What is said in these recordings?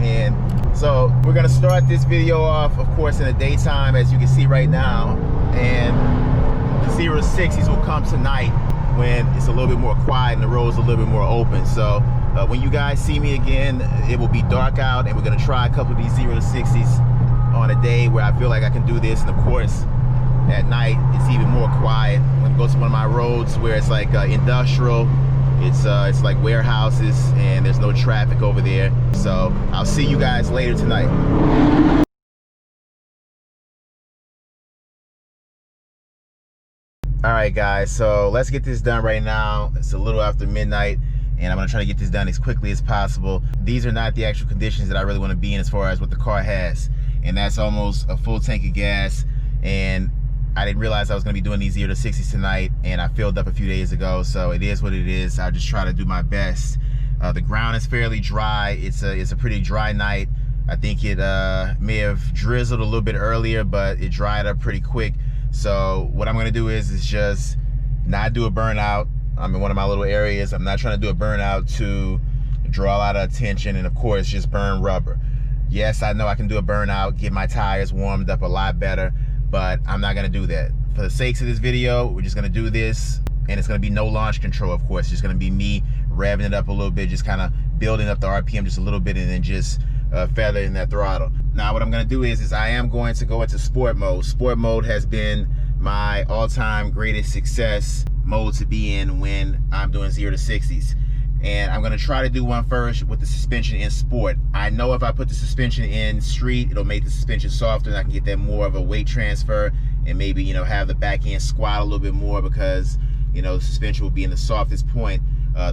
And so we're gonna start this video off, of course, in the daytime, as you can see right now, and the 0-60s will come tonight when it's a little bit more quiet and the road's a little bit more open. So when you guys see me again, it will be dark out, and we're gonna try a couple of these 0-60s on a day where I feel like I can do this. And of course, at night it's even more quiet. I'm gonna go to one of my roads where it's like industrial. It's like warehouses and there's no traffic over there. So I'll see you guys later tonight. All right, guys, so let's get this done right now. It's a little after midnight, and I'm gonna try to get this done as quickly as possible. These are not the actual conditions that I really want to be in as far as what the car has, and that's almost a full tank of gas. And I didn't realize I was gonna be doing these 0-60s tonight, and I filled up a few days ago, so it is what it is. I'll just try to do my best. The ground is fairly dry. It's a pretty dry night. I think it may have drizzled a little bit earlier, but it dried up pretty quick. So what I'm gonna do is just not do a burnout. I'm in one of my little areas. I'm not trying to do a burnout to draw a lot of attention, and of course just burn rubber. Yes, I know I can do a burnout, get my tires warmed up a lot better, but I'm not gonna do that. For the sakes of this video, we're just gonna do this, and it's gonna be no launch control, of course. It's just gonna be me revving it up a little bit, just kind of building up the RPM just a little bit, and then just feathering that throttle. Now what I'm gonna do is I am going to go into sport mode. Sport mode has been my all-time greatest success mode to be in when I'm doing 0-60s. And I'm gonna try to do one first with the suspension in sport. I know if I put the suspension in street, it'll make the suspension softer, and I can get that more of a weight transfer, and maybe, you know, have the back end squat a little bit more, because, you know, the suspension will be in the softest point,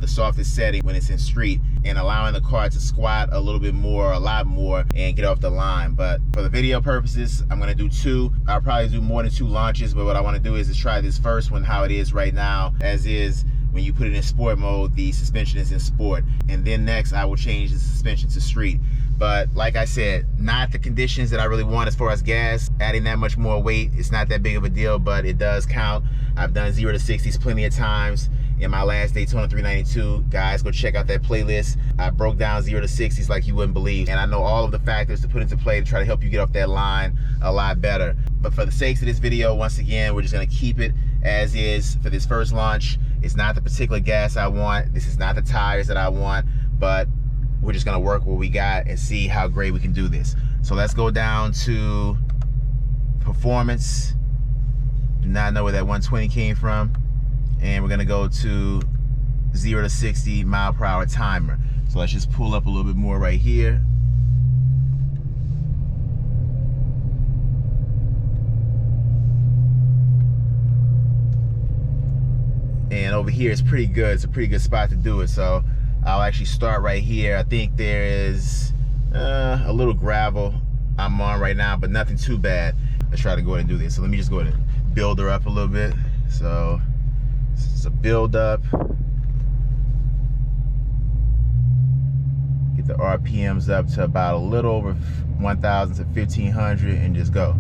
the softest setting when it's in street, and allowing the car to squat a little bit more, a lot more, and get off the line. But for the video purposes, I'm gonna do two. I'll probably do more than 2 launches, but what I wanna do is try this first one how it is right now, as is. When you put it in sport mode, the suspension is in sport. And then next, I will change the suspension to street. But like I said, not the conditions that I really want as far as gas. Adding that much more weight, it's not that big of a deal, but it does count. I've done 0-60s plenty of times in my last Daytona 392. Guys, go check out that playlist. I broke down 0-60s like you wouldn't believe. And I know all of the factors to put into play to try to help you get off that line a lot better. But for the sakes of this video, once again, we're just gonna keep it as is for this first launch. It's not the particular gas I want. This is not the tires that I want, but we're just gonna work what we got and see how great we can do this. So let's go down to performance. Do not know where that 120 came from. And we're gonna go to 0-60 mile per hour timer. So let's just pull up a little bit more right here. And over here it's pretty good. It's a pretty good spot to do it. So I'll actually start right here. I think there is a little gravel I'm on right now, but nothing too bad. Let's try to go ahead and do this. So let me just go ahead and build her up a little bit. So this is a build up. Get the RPMs up to about a little over 1,000 to 1,500 and just go.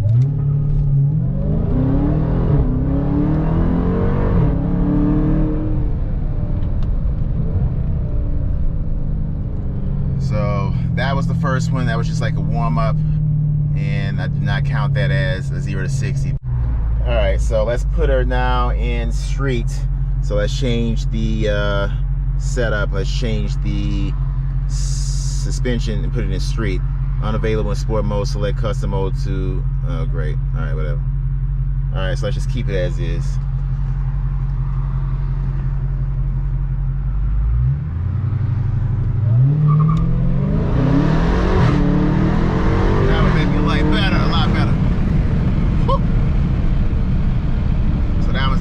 So that was the first one. That was just like a warm-up, and I do not count that as a 0-60. All right, so let's put her now in street. So let's change the setup. Let's change the suspension and put it in street. Unavailable in sport mode. Select custom mode to, oh great. All right, whatever. All right, so let's just keep it as is.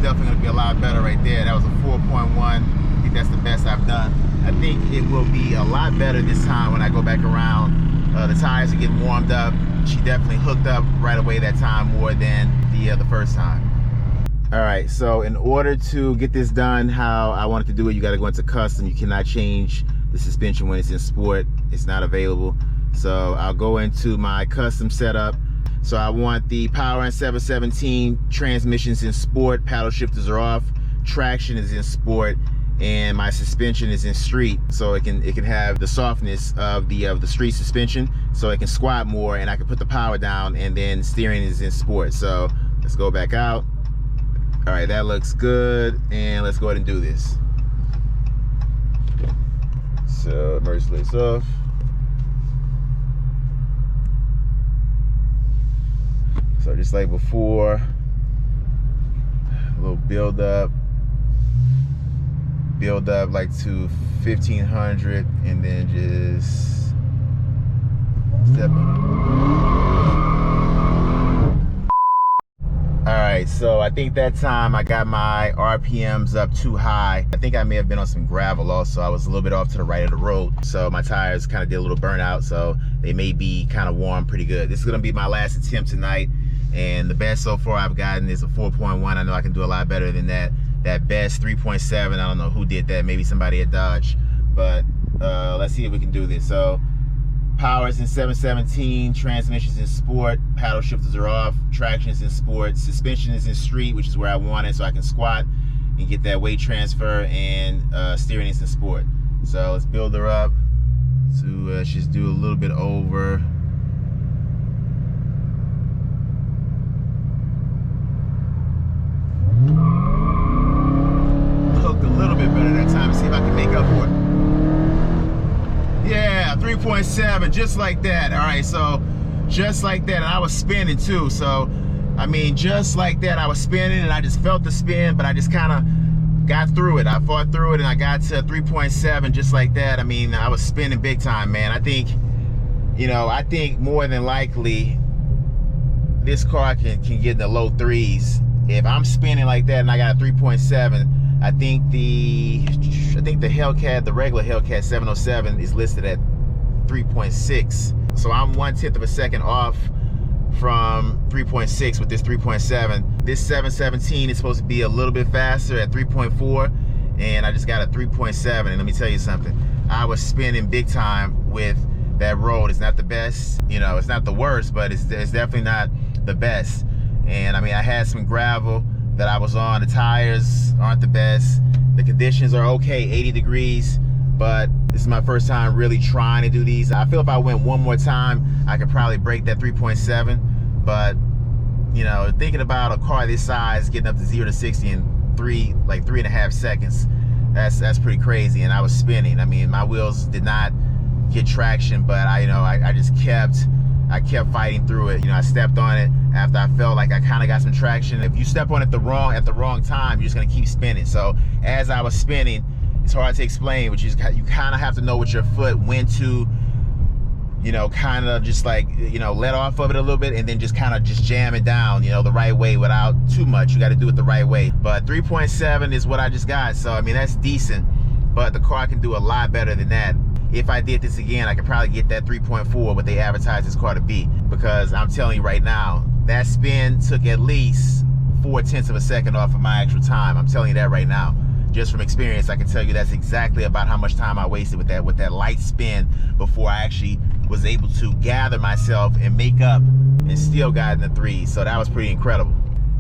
Definitely going to be a lot better right there. That was a 4.1. I think that's the best I've done. I think it will be a lot better this time when I go back around. The tires are getting warmed up. She definitely hooked up right away that time more than the first time. All right, so in order to get this done how I wanted to do it, you got to go into custom. You cannot change the suspension when it's in sport. It's not available. So I'll go into my custom setup. So I want the power and 717, transmissions in sport, paddle shifters are off, traction is in sport, and my suspension is in street, so it can have the softness of the street suspension, so it can squat more, and I can put the power down, and then steering is in sport. So let's go back out. All right, that looks good, and let's go ahead and do this. So emergency lights off. So just like before, a little build up like to 1500, and then just step All right, so I think that time I got my RPMs up too high. I think I may have been on some gravel also. I was a little bit off to the right of the road, so my tires kind of did a little burnout, so they may be kind of warm pretty good. This is gonna be my last attempt tonight, and the best so far I've gotten is a 4.1. I know I can do a lot better than that. That best 3.7, I don't know who did that, maybe somebody at Dodge, but let's see if we can do this. So power is in 717, transmission's in sport, paddle shifters are off, traction is in sport, suspension is in street, which is where I want it, so I can squat and get that weight transfer, and steering is in sport. So let's build her up to just do a little bit over. Hooked a little bit better that time. See if I can make up for it. Yeah, 3.7, just like that. All right, so just like that, and I was spinning too. So, I mean, just like that, I was spinning, and I just felt the spin, but I just kind of got through it. I fought through it, and I got to 3.7 just like that. I mean, I was spinning big time, man. I think, you know, I think more than likely this car can get in the low threes. If I'm spinning like that and I got a 3.7, I think the Hellcat, the regular Hellcat 707 is listed at 3.6. So I'm 1/10 of a second off from 3.6 with this 3.7. This 717 is supposed to be a little bit faster at 3.4, and I just got a 3.7. And let me tell you something, I was spinning big time with that road. It's not the best, you know, it's not the worst, but it's definitely not the best. And I mean, I had some gravel that I was on. The tires aren't the best. The conditions are okay, 80 degrees, but this is my first time really trying to do these. I feel if I went one more time, I could probably break that 3.7, but you know, thinking about a car this size getting up to 0 to 60 in 3.5 seconds, that's pretty crazy. And I was spinning. I mean, my wheels did not get traction, but I just kept fighting through it. You know, I stepped on it after I felt like I kind of got some traction. If you step on it at the wrong time, you're just gonna keep spinning. So as I was spinning, it's hard to explain, but you kind of have to know with your foot when to, you know, kind of just like, you know, let off of it a little bit, and then just kind of just jam it down, you know, the right way without too much. You got to do it the right way. But 3.7 is what I just got. So I mean, that's decent, but the car can do a lot better than that. If I did this again, I could probably get that 3.4, what they advertised this car to be, because I'm telling you right now, that spin took at least 4/10 of a second off of my actual time. I'm telling you that right now. Just from experience, I can tell you that's exactly about how much time I wasted with that light spin before I actually was able to gather myself and make up, and still got in the threes. So that was pretty incredible.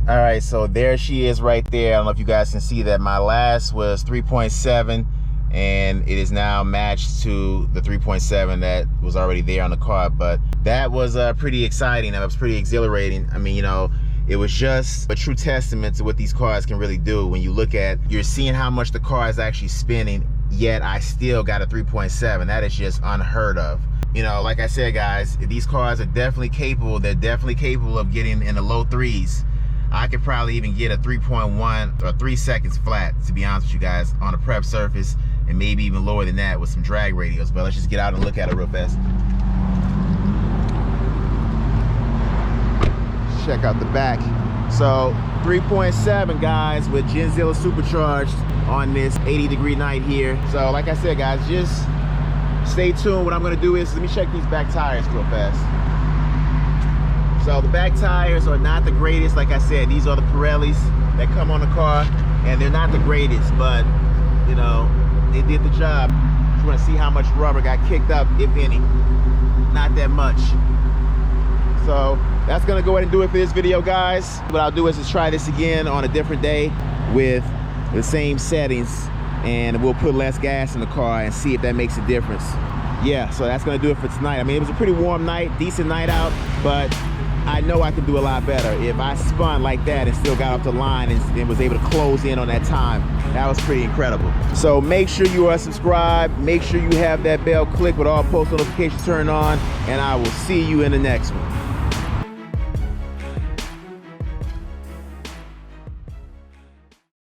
All right, so there she is right there. I don't know if you guys can see that. My last was 3.7. and it is now matched to the 3.7 that was already there on the car. But that was pretty exciting. That was pretty exhilarating. I mean, you know, it was just a true testament to what these cars can really do. When you look at, you're seeing how much the car is actually spinning, yet I still got a 3.7. That is just unheard of. You know, like I said, guys, these cars are definitely capable. They're definitely capable of getting in the low threes. I could probably even get a 3.1 or 3 seconds flat, to be honest with you guys, on a prep surface, and maybe even lower than that with some drag radios. But let's just get out and look at it real fast. Check out the back. So 3.7, guys, with Genzilla supercharged on this 80-degree night here. So like I said, guys, just stay tuned. What I'm gonna do is, let me check these back tires real fast. So the back tires are not the greatest. Like I said, these are the Pirellis that come on the car, and they're not the greatest, but you know, they did the job. Just want to see how much rubber got kicked up, if any. Not that much. So that's gonna go ahead and do it for this video, guys. What I'll do is just try this again on a different day with the same settings and we'll put less gas in the car and see if that makes a difference. Yeah, so that's gonna do it for tonight. I mean, it was a pretty warm night, decent night out, but I know I can do a lot better. If I spun like that and still got off the line and was able to close in on that time, that was pretty incredible. So make sure you are subscribed, make sure you have that bell clicked with all post notifications turned on, and I will see you in the next one.